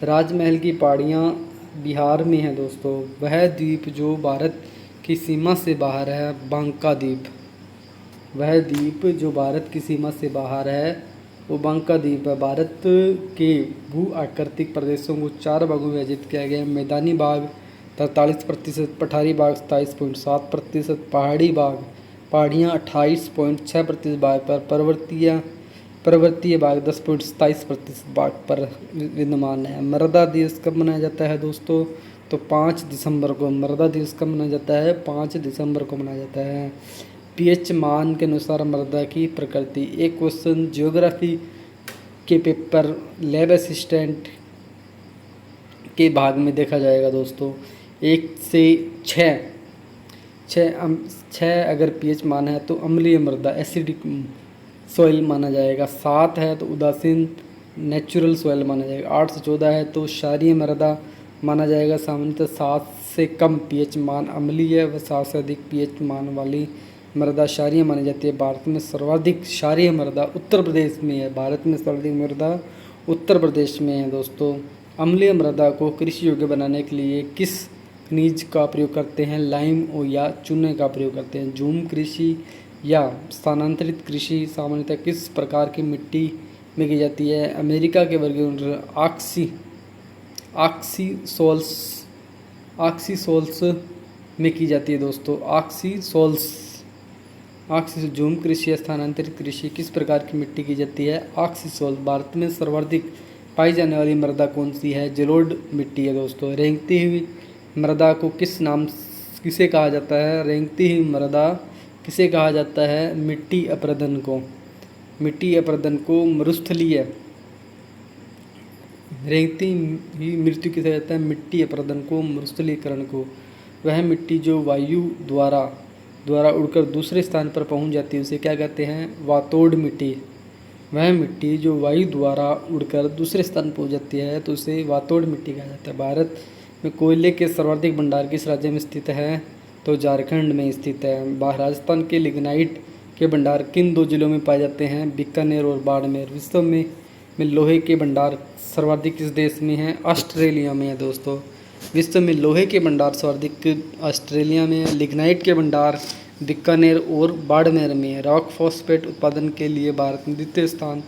राजमहल की पहाड़ियाँ बिहार में है दोस्तों। वह द्वीप जो भारत की सीमा से बाहर है, बांका द्वीप। वह द्वीप जो भारत की सीमा से बाहर है वो बांका द्वीप है। भारत के भू आकृतिक प्रदेशों को 4 भागों में विभाजित किया गया है। मैदानी भाग 43%, पठारी भाग 27.7%, पहाड़ी भाग पहाड़ियाँ 28.6% भाग पर, पर्वतीय भाग 10.27% भाग पर विद्यमान है। मृदा दिवस कब मनाया जाता है दोस्तों? तो 5 दिसंबर को। मृदा दिवस कब मनाया जाता है? 5 दिसंबर को मनाया जाता है। पीएच मान के अनुसार मृदा की प्रकृति। एक क्वेश्चन ज्योग्राफी के पेपर लैब असिस्टेंट के भाग में देखा जाएगा दोस्तों। 1 से 6 अगर पीएच मान है तो अम्लीय मृदा एसिडिक सॉइल माना जाएगा। 7 है तो उदासीन नेचुरल सॉइल माना जाएगा। 8 से 14 है तो क्षारीय मृदा माना जाएगा। सामान्यतः 7 से कम पीएच मान अम्लीय व 7 से अधिक पीएच मान वाली मृदा क्षारीय मानी जाती है। भारत में सर्वाधिक क्षारीय मृदा उत्तर प्रदेश में है। भारत में सर्वाधिक मृदा उत्तर प्रदेश में है दोस्तों। अम्लीय मृदा को कृषि योग्य बनाने के लिए किस खनिज का प्रयोग करते हैं? लाइम या चूने का प्रयोग करते हैं। झूम कृषि या स्थानांतरित कृषि सामान्यतः किस प्रकार की मिट्टी में की जाती है? अमेरिका के वर्गीकरण ऑक्सीसोल्स में की जाती है दोस्तों। ऑक्सीसोल्स। झूम कृषि या स्थानांतरित कृषि किस प्रकार की मिट्टी की जाती है? ऑक्सीसोल्स। भारत में सर्वाधिक पाई जाने वाली मृदा कौन सी है? जलोढ़ मिट्टी है दोस्तों। रेंगती हुई मृदा को किसे कहा जाता है? रेंगती हुई मृदा किसे कहा जाता है? मिट्टी अप्रदन को। मिट्टी अप्रदन को मरुस्थलीय। रेंगती हुई मृत्यु किसे कहता है? मिट्टी अप्रदन को मरुस्थलीकरण को। वह मिट्टी जो वायु द्वारा उड़कर दूसरे स्थान पर पहुंच जाती है उसे क्या कहते हैं? वातोड़ मिट्टी। वह मिट्टी जो वायु द्वारा उड़कर दूसरे स्थान पर पहुंच जाती है तो उसे वातोड़ मिट्टी कहा जाता है। भारत में कोयले के सर्वाधिक भंडार किस राज्य में स्थित है? तो झारखंड में स्थित है। राजस्थान के लिग्नाइट के भंडार किन 2 जिलों में पाए जाते हैं? बीकानेर और बाड़मेर। विश्व में लोहे के भंडार सर्वाधिक किस देश में है? ऑस्ट्रेलिया में है दोस्तों। विश्व में लोहे के भंडार सर्वाधिक ऑस्ट्रेलिया में है। लिग्नाइट के भंडार बीकानेर और बाड़मेर में है। रॉक फॉस्फेट उत्पादन के लिए भारत में द्वितीय स्थान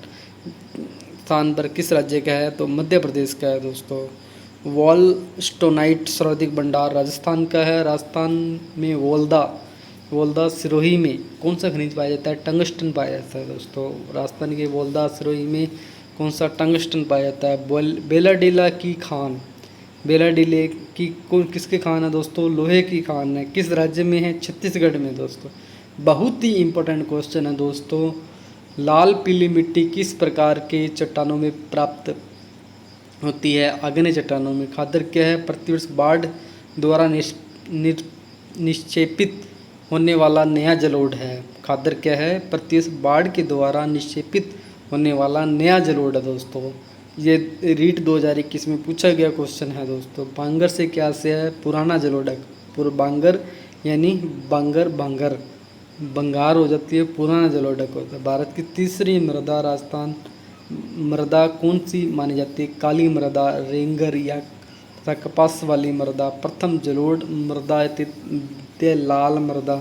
पर किस राज्य का है? तो मध्य प्रदेश का है दोस्तों। वॉलस्टोनाइट सर्वाधिक भंडार राजस्थान का है। राजस्थान में वोल्दा सिरोही में कौन सा खनिज पाया जाता है? टंगस्टन पाया जाता है दोस्तों। राजस्थान के वोल्दा सिरोही में कौन सा टंगस्टन पाया जाता है? बेलाडीला की खान। बेलाडीले की किसकी खान है दोस्तों? लोहे की खान है। किस राज्य में है? छत्तीसगढ़ में दोस्तों। बहुत ही इम्पोर्टेंट क्वेश्चन है दोस्तों। लाल पीली मिट्टी किस प्रकार के चट्टानों में प्राप्त होती है? आग्नेय चट्टानों में। खादर क्या है? प्रतिवर्ष बाढ़ द्वारा निक्षेपित होने वाला नया जलोढ़ है। खादर क्या है? प्रतिवर्ष बाढ़ के द्वारा निक्षेपित होने वाला नया जलोढ़ है दोस्तों। ये रीट 2021 में पूछा गया क्वेश्चन है दोस्तों। बांगर से क्या से है? पुराना जलोढ़। बांगर यानी बांगर बांगर बंगार हो जाती है, पुराना जलोढ़ होता है। भारत की तीसरी मृदा राजस्थान मृदा कौन सी मानी जाती है? काली मृदा, रेंगर या तथा कपास वाली मृदा। प्रथम जलोढ़ मृदा, द्वितीय लाल मृदा।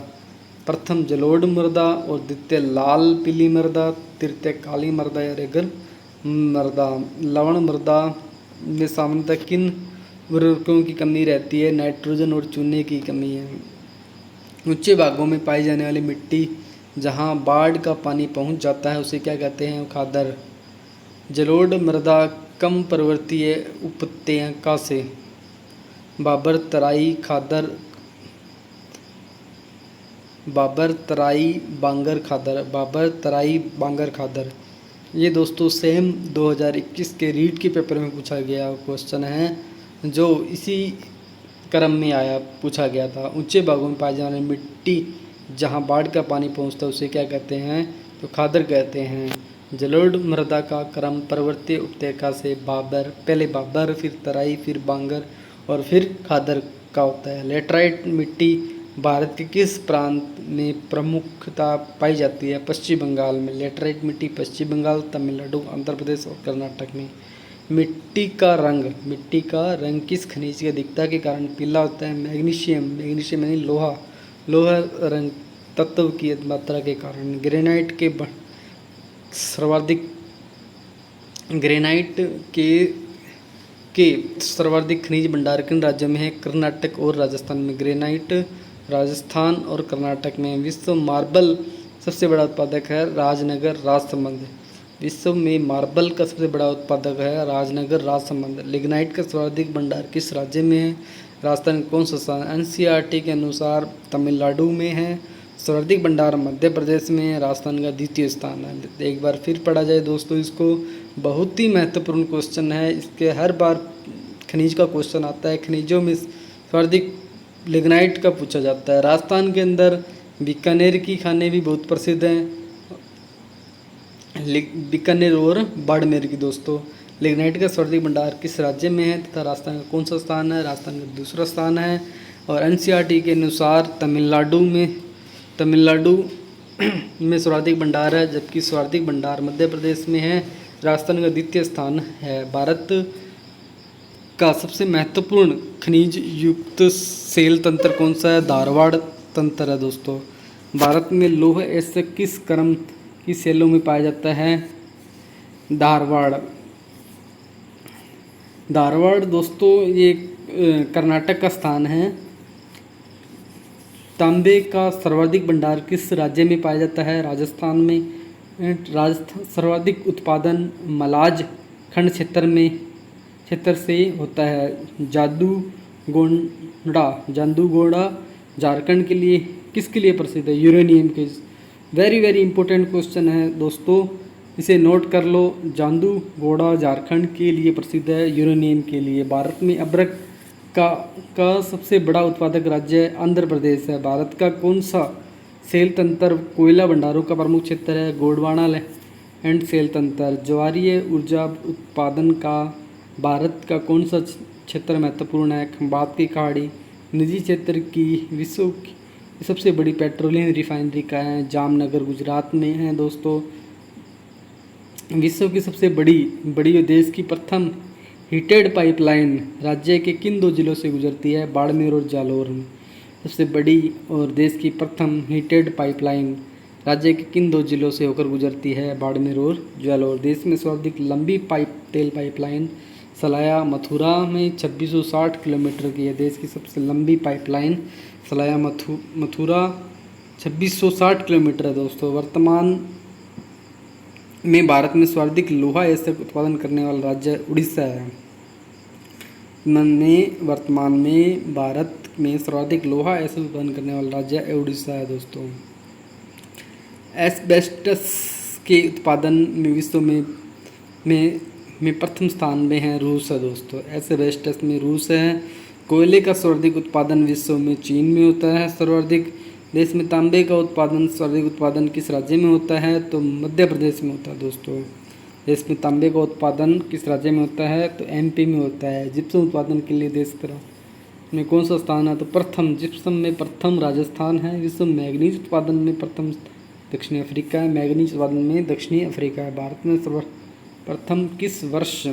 प्रथम जलोढ़ मृदा और द्वितीय लाल पीली मृदा, तृतीय काली मृदा या रेंगर मृदा। लवण मृदा में सामान्यतः किन उर्वरकों की कमी रहती है? नाइट्रोजन और चूने की कमी है। ऊंचे भागों में पाई जाने वाली मिट्टी जहां बाढ़ का पानी पहुंच जाता है उसे क्या कहते हैं? खादर। जलोढ़ मृदा कम पर्वतीय उपत्यका से। बाबर तराई खादर, बाबर तराई बांगर खादर, बाबर तराई बांगर खादर। ये दोस्तों सेम 2021 के रीट के पेपर में पूछा गया क्वेश्चन है, जो इसी क्रम में आया पूछा गया था। ऊंचे भागों में पाई जाने वाली मिट्टी जहां बाढ़ का पानी पहुंचता है उसे क्या कहते हैं? तो खादर कहते हैं। जलोढ़ मृदा का क्रम पर्वतीय उपत्यका से बाबर, पहले बाबर फिर तराई फिर बांगर और फिर खादर का होता है। लेटराइट मिट्टी भारत के किस प्रांत में प्रमुखता पाई जाती है? पश्चिम बंगाल में। लेटराइट मिट्टी पश्चिम बंगाल, तमिलनाडु, आंध्र प्रदेश और कर्नाटक में। मिट्टी का रंग किस खनिज की अधिकता के कारण पीला होता है? मैग्नीशियम यानी लोहा रंग तत्व की मात्रा के कारण। ग्रेनाइट के सर्वाधिक खनिज भंडार किन राज्यों में है? कर्नाटक और राजस्थान में। ग्रेनाइट राजस्थान और कर्नाटक में। विश्व मार्बल सबसे बड़ा उत्पादक है? राजनगर, राजसमंद। विश्व में मार्बल का सबसे बड़ा उत्पादक है? राजनगर, राजसमंद। लिग्नाइट का सर्वाधिक भंडार किस राज्य में है? राजस्थान। कौन सा स्थान? एनसीईआरटी के अनुसार तमिलनाडु में है। सर्वाधिक भंडार मध्य प्रदेश में है। राजस्थान का द्वितीय स्थान है। एक बार फिर पढ़ा जाए दोस्तों इसको, बहुत ही महत्वपूर्ण क्वेश्चन है। इसके हर बार खनिज का क्वेश्चन आता है। खनिजों में सर्वाधिक लिग्नाइट का पूछा जाता है। राजस्थान के अंदर बीकानेर की खाने भी बहुत प्रसिद्ध हैं, बीकानेर और बाड़मेर की दोस्तों। लिग्नाइट का सर्वाधिक भंडार किस राज्य में है तथा राजस्थान का कौन सा स्थान है? राजस्थान का दूसरा स्थान है। और एनसीईआरटी के अनुसार तमिलनाडु में सर्वाधिक भंडार है, जबकि सर्वाधिक भंडार मध्य प्रदेश में है। राजस्थान का द्वितीय स्थान है। भारत का सबसे महत्वपूर्ण खनिज युक्त सेल तंत्र कौन सा है? धारवाड़ तंत्र है दोस्तों। भारत में लौह ऐसे किस क्रम की सेलों में पाया जाता है? धारवाड़ दोस्तों ये कर्नाटक का स्थान है। तांबे का सर्वाधिक भंडार किस राज्य में पाया जाता है? राजस्थान में। राजस्थान सर्वाधिक उत्पादन मलाज खंड क्षेत्र से होता है। जादूगोड़ा झारखंड के लिए किसके लिए प्रसिद्ध है? यूरेनियम के। वेरी वेरी इंपॉर्टेंट क्वेश्चन है दोस्तों, इसे नोट कर लो। जादूगोड़ा झारखंड के लिए प्रसिद्ध है, यूरेनियम के लिए। भारत में अभ्रक का सबसे बड़ा उत्पादक राज्य आंध्र प्रदेश है। भारत का कौन सा सेल तंत्र कोयला भंडारों का प्रमुख क्षेत्र है? गोंडवाना एंड सेल तंत्र। ज्वारीय ऊर्जा उत्पादन का भारत का कौन सा क्षेत्र महत्वपूर्ण है? खंबात की खाड़ी। निजी क्षेत्र की विश्व की सबसे बड़ी पेट्रोलियम रिफाइनरी का है? जामनगर, गुजरात में है दोस्तों। विश्व की सबसे बड़ी देश की प्रथम हीटेड पाइपलाइन राज्य के किन दो जिलों से गुजरती है? बाड़मेर और जालौर में। सबसे बड़ी और देश की प्रथम हीटेड पाइपलाइन राज्य के किन दो जिलों से होकर गुजरती है? बाड़मेर और जालौर। देश में सर्वाधिक लंबी तेल पाइपलाइन सलाया मथुरा में 2660 किलोमीटर की है। देश की सबसे लंबी पाइपलाइन सलाया मथुरा 2660 किलोमीटर है दोस्तों। वर्तमान में भारत में सर्वाधिक लोहा एसक उत्पादन करने वाला राज्य उड़ीसा है। वर्तमान में भारत में सर्वाधिक लोहा एसक उत्पादन करने वाला राज्य उड़ीसा है दोस्तों। एस्बेस्टस के उत्पादन में विश्व में प्रथम स्थान में है रूस है दोस्तों। एस्बेस्टस में रूस है। कोयले का सर्वाधिक उत्पादन विश्व में चीन में होता है सर्वाधिक। देश में तांबे का उत्पादन सर्वाधिक उत्पादन किस राज्य में होता है? तो मध्य प्रदेश में होता है दोस्तों। देश में तांबे का उत्पादन किस राज्य में होता है? तो एमपी में होता है। जिप्सम उत्पादन के लिए देश में कौन सा स्थान है? तो प्रथम जिप्सम में प्रथम राजस्थान है। विश्व में मैग्नीज उत्पादन में प्रथम दक्षिणी अफ्रीका है। मैग्नीज उत्पादन में दक्षिणी अफ्रीका है। भारत में सर्वप्रथम किस वर्ष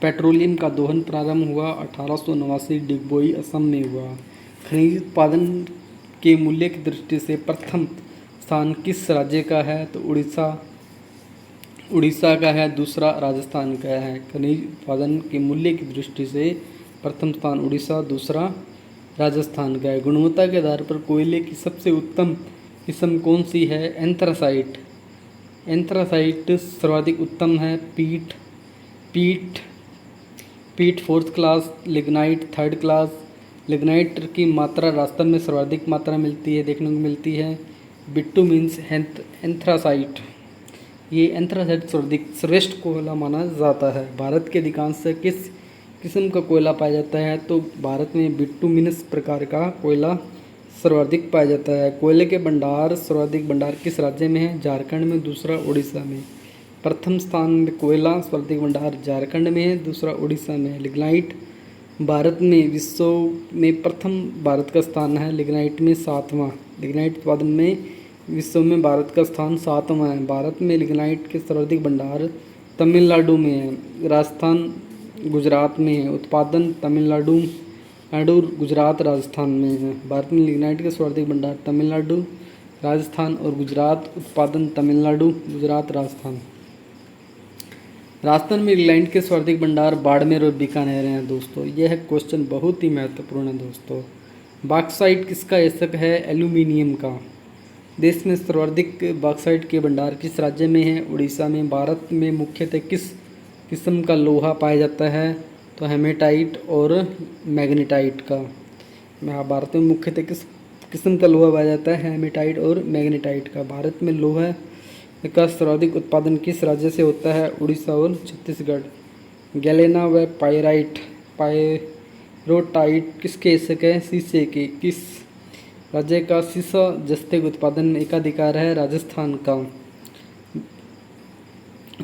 पेट्रोलियम का दोहन प्रारंभ हुआ? 1889 डिगबोई असम में हुआ। खनिज उत्पादन के मूल्य की दृष्टि से प्रथम स्थान किस राज्य का है? तो उड़ीसा का है। दूसरा राजस्थान का है। खनिज उत्पादन के मूल्य की दृष्टि से प्रथम स्थान उड़ीसा, दूसरा राजस्थान का है। गुणवत्ता के आधार पर कोयले की सबसे उत्तम किस्म कौन सी है? एंथ्रासाइट। एंथ्रासाइट सर्वाधिक उत्तम है। पीट fourth class, lignite third class. Lignite की मात्रा राजस्थान में सर्वाधिक मात्रा मिलती है, देखने को मिलती है। Bittu means anthracite. ये एंथ्रासाइट सर्वाधिक श्रेष्ठ कोयला माना जाता है। भारत के अधिकांश किस किस्म का कोयला पाया जाता है? तो भारत में बिट्टूमिनस प्रकार का कोयला सर्वाधिक पाया जाता है। कोयले के भंडार सर्वाधिक भंडार किस राज्य में है? झारखंड में, दूसरा उड़ीसा में। प्रथम स्थान में कोयला सर्वाधिक भंडार झारखंड में है, दूसरा उड़ीसा में है। लिग्नाइट भारत में विश्व में प्रथम भारत का स्थान है। लिग्नाइट में 7वां। लिग्नाइट उत्पादन में विश्व में भारत का स्थान 7वां है। भारत में लिग्नाइट के सर्वाधिक भंडार तमिलनाडु में है, राजस्थान गुजरात में है। उत्पादन तमिलनाडु गुजरात राजस्थान में है। भारत में लिग्नाइट के सर्वाधिक भंडार तमिलनाडु, राजस्थान और गुजरात। उत्पादन तमिलनाडु, गुजरात, राजस्थान। राजस्थान में लिग्नाइट के सर्वाधिक भंडार बाड़मेर और बीकानेर हैं दोस्तों। यह क्वेश्चन बहुत ही महत्वपूर्ण है दोस्तों। बॉक्साइट किसका एशक है? एल्यूमिनियम का। देश में सर्वाधिक बॉक्साइट के भंडार किस राज्य में है? उड़ीसा में। भारत में मुख्यतः किस किस्म का लोहा पाया जाता है? तो हेमेटाइट और मैग्नेटाइट का। भारत में मुख्यतः किस किस्म का लोहा पाया जाता है? हेमेटाइट और मैग्नेटाइट का। भारत में लोहा का सर्वाधिक उत्पादन किस राज्य से होता है? उड़ीसा और छत्तीसगढ़। गैलेना व पायरोटाइट किसके एशक है? शीशे के। किस राज्य का शीशा जस्ते के उत्पादन में एकाधिकार है? राजस्थान का।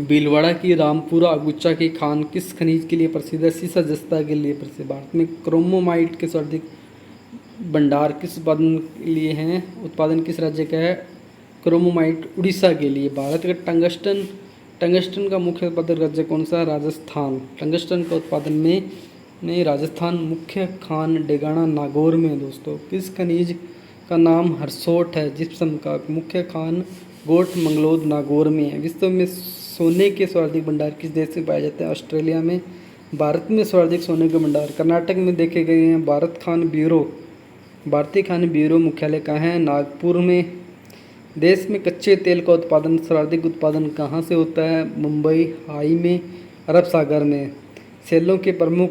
भीलवाड़ा की रामपुरा अगुच्चा की खान किस खनिज के लिए प्रसिद्ध है? शीशा जस्ता के लिए प्रसिद्ध। भारत में क्रोमोमाइट के सर्वाधिक भंडार किस उत्पादन के लिए हैं? उत्पादन किस राज्य का है? क्रोमोमाइट उड़ीसा के लिए। भारत का टंगस्टन का मुख्य उत्पादक राज्य कौन सा है? राजस्थान। टंगस्टन का उत्पादन में राजस्थान मुख्य खान डेगाना नागौर में दोस्तों। किस खनिज का नाम हरसोट है? जिप्सम का। मुख्य खान गोट मंगलोद नागौर में है। विश्व में सोने के सर्वाधिक भंडार किस देश में पाए जाते हैं? ऑस्ट्रेलिया में। भारत में सर्वाधिक सोने के भंडार कर्नाटक में देखे गए हैं। भारतीय खान ब्यूरो मुख्यालय कहाँ है? नागपुर में। देश में कच्चे तेल का उत्पादन सर्वाधिक उत्पादन कहाँ से होता है? मुंबई हाई में, अरब सागर में। सेलों के प्रमुख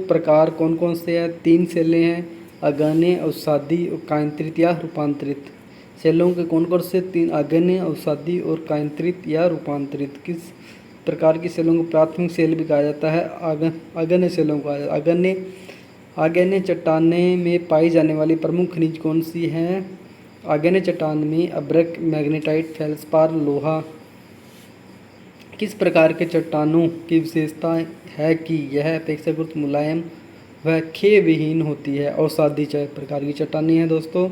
प्रकार कौन कौन से हैं? 3 सेलें हैं, अगहने, अवसादी और कायंत्रित या रूपांतरित। सेलों के कौन कौन से 3? अगहने, अवसादी और कायंत्रित या रूपांतरित। किस प्रकार की सेलों को प्राथमिक सेल भी कहा जाता है? अगहने सेलों को। अगहने चट्टाने में पाई जाने वाली प्रमुख खनिज कौन सी हैं? अगहने चट्टान में अब्रक, मैग्नेटाइट, फेल्सपार, लोहा। किस प्रकार के चट्टानों की विशेषता है कि यह अपेक्षाकृत मुलायम व क्षय विहीन होती है? अवसादी प्रकार की चट्टानें हैं दोस्तों।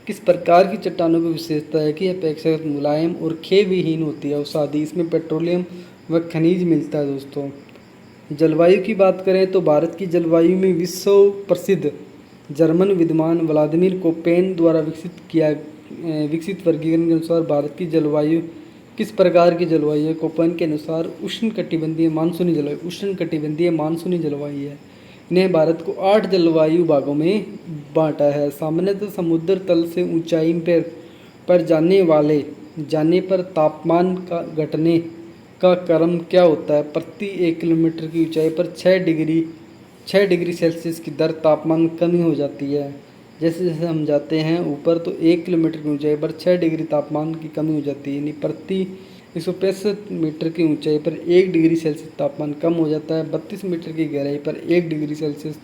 किस प्रकार की चट्टानों की विशेषता है कि अपेक्षाकृत मुलायम और क्षय विहीन होती है? अवसादी। इसमें पेट्रोलियम व खनिज मिलता है दोस्तों। जलवायु की बात करें तो भारत की जलवायु में विश्व प्रसिद्ध जर्मन विद्वान व्लादिमीर कोपेन द्वारा विकसित वर्गीकरण के अनुसार भारत की जलवायु किस प्रकार की जलवायु है? कोपेन के अनुसार उष्णकटिबंधीय मानसूनी जलवायु है। ने भारत को 8 जलवायु भागों में बांटा है। सामान्यतः समुद्र तल से ऊंचाई पर जाने पर तापमान का घटने का क्रम क्या होता है? प्रति 1 किलोमीटर की ऊंचाई पर 6 डिग्री सेल्सियस की दर तापमान कमी हो जाती है। जैसे जैसे हम जाते हैं ऊपर तो 1 किलोमीटर की ऊंचाई पर 6 डिग्री तापमान की कमी हो जाती है, यानी प्रति 165 मीटर की ऊंचाई पर 1 डिग्री सेल्सियस तापमान कम हो जाता है। 32 मीटर की गहराई पर 1 डिग्री सेल्सियस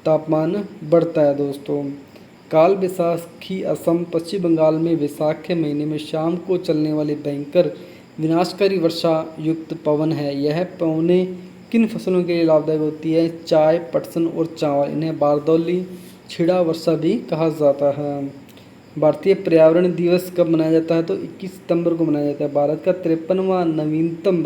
तापमान बढ़ता है दोस्तों। काल बैसाखी असम पश्चिम बंगाल में वैशाख के महीने में शाम को चलने वाली भयंकर विनाशकारी वर्षा युक्त पवन है। यह पवनें किन फसलों के लिए लाभदायक होती है? चाय, पटसन और चावल। इन्हें बारदौली छिड़ा वर्षा भी कहा जाता है। भारतीय पर्यावरण दिवस कब मनाया जाता है? तो 21 सितंबर को मनाया जाता है। भारत का 53वां नवीनतम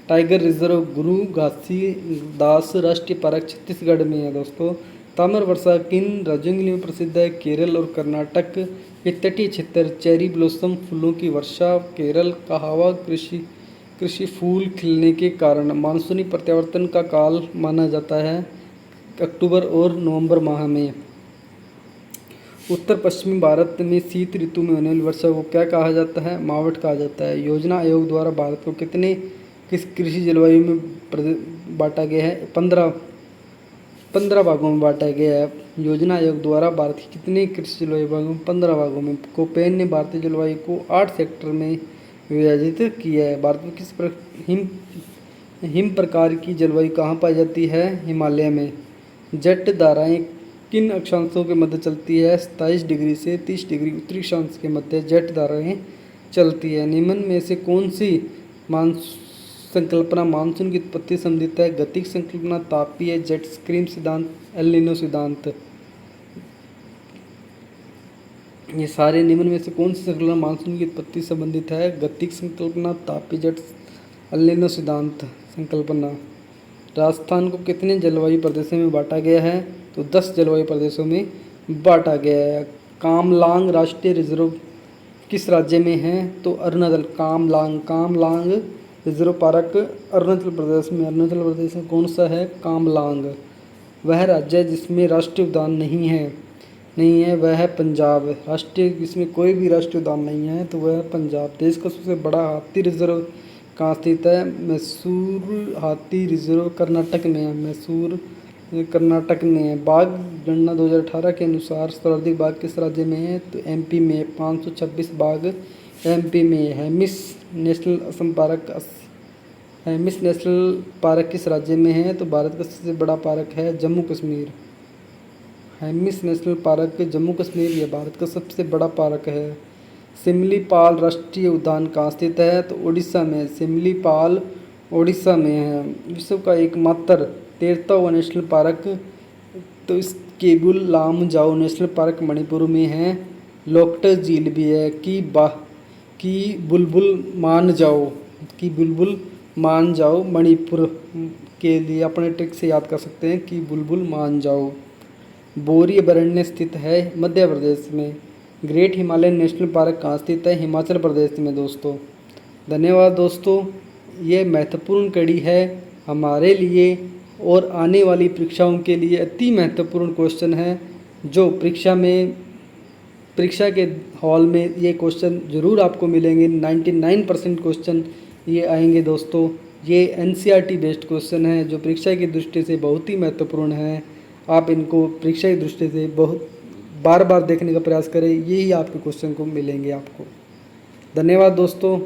टाइगर रिजर्व गुरु घासीदास राष्ट्रीय पार्क छत्तीसगढ़ में है दोस्तों। ताम्र वर्षा किन राज्यों के लिए प्रसिद्ध है? केरल और कर्नाटक के तटीय क्षेत्र। चेरी ब्लॉसम फूलों की वर्षा केरल। कहावा कृषि फूल खिलने के कारण मानसूनी प्रत्यावर्तन का काल माना जाता है अक्टूबर और नवंबर माह में। उत्तर पश्चिमी भारत में शीत ऋतु में होने वाली वर्षा को क्या कहा जाता है? मावठ कहा जाता है। योजना आयोग द्वारा भारत को किस कृषि जलवायु में बांटा गया है? 15 भागों में बांटा गया है। योजना आयोग द्वारा भारत की कितने कृषि जलवायु भागों में? 15 भागों में। कोपेन ने भारतीय जलवायु को 8 सेक्टर में विभाजित किया है। भारत में हिम प्रकार की जलवायु कहाँ पाई जाती है? हिमालय में। जेट धाराएं किन अक्षांशों के मध्य चलती है? 27 डिग्री से 30 डिग्री उत्तरी अक्षांश के मध्य जेट धाराएं चलती है। निम्न में से कौन सी संकल्पना मानसून की उत्पत्ति संबंधित है? गतिक संकल्पना, तापीय, जेट स्ट्रीम सिद्धांत, एल नीनो सिद्धांत। ये सारे निम्न में से कौन सी संकल्पना मानसून की उत्पत्ति संबंधित है? गतिक संकल्पना, तापीय, जेट, एल नीनो सिद्धांत संकल्पना। राजस्थान को कितने जलवायु प्रदेशों में बांटा गया है? तो 10 जलवायु प्रदेशों में बांटा गया है। कामलांग राष्ट्रीय रिजर्व किस राज्य में है? तो अरुणाचल। कामलांग रिजर्व पार्क अरुणाचल प्रदेश में। अरुणाचल प्रदेश में कौन सा है? कामलांग। वह राज्य जिसमें राष्ट्रीय उद्यान नहीं है वह है पंजाब। राष्ट्रीय जिसमें कोई भी राष्ट्रीय उद्यान नहीं है तो वह है पंजाब। देश का सबसे बड़ा हाथी रिजर्व कहाँ स्थित है? मैसूर हाथी रिजर्व कर्नाटक में है। मैसूर कर्नाटक में है। बाघ गणना 2018 के अनुसार सर्वाधिक बाघ किस राज्य में है? तो एमपी में। 526 बाघ एमपी में। हेमिस नेशनल पार्क किस राज्य में है? तो भारत का सबसे बड़ा पार्क है जम्मू कश्मीर। हेमिस नेशनल पार्क जम्मू कश्मीर यह भारत का सबसे बड़ा पार्क है। सिमलीपाल राष्ट्रीय उद्यान कहाँ स्थित है? तो उड़ीसा में। सिमलीपाल उड़ीसा में है। विश्व का एकमात्र 13वां नेशनल पार्क तो इस केबुल लामजाओ नेशनल पार्क मणिपुर में है। लोकटक झील भी है। की बुलबुल मान जाओ मणिपुर के लिए अपने ट्रिक से याद कर सकते हैं कि बुलबुल मान जाओ। बोरी अभयारण्य स्थित है मध्य प्रदेश में। ग्रेट हिमालयन नेशनल पार्क कहाँ स्थित है? हिमाचल प्रदेश में दोस्तों। धन्यवाद दोस्तों, ये महत्वपूर्ण कड़ी है हमारे लिए और आने वाली परीक्षाओं के लिए अति महत्वपूर्ण क्वेश्चन है जो परीक्षा के हॉल में ये क्वेश्चन ज़रूर आपको मिलेंगे। 99% क्वेश्चन ये आएंगे दोस्तों। ये एनसीईआरटी बेस्ड क्वेश्चन है जो परीक्षा की दृष्टि से बहुत ही महत्वपूर्ण है। आप इनको परीक्षा की दृष्टि से बहुत बार बार देखने का प्रयास करें, यही आपके क्वेश्चन को मिलेंगे आपको। धन्यवाद दोस्तों।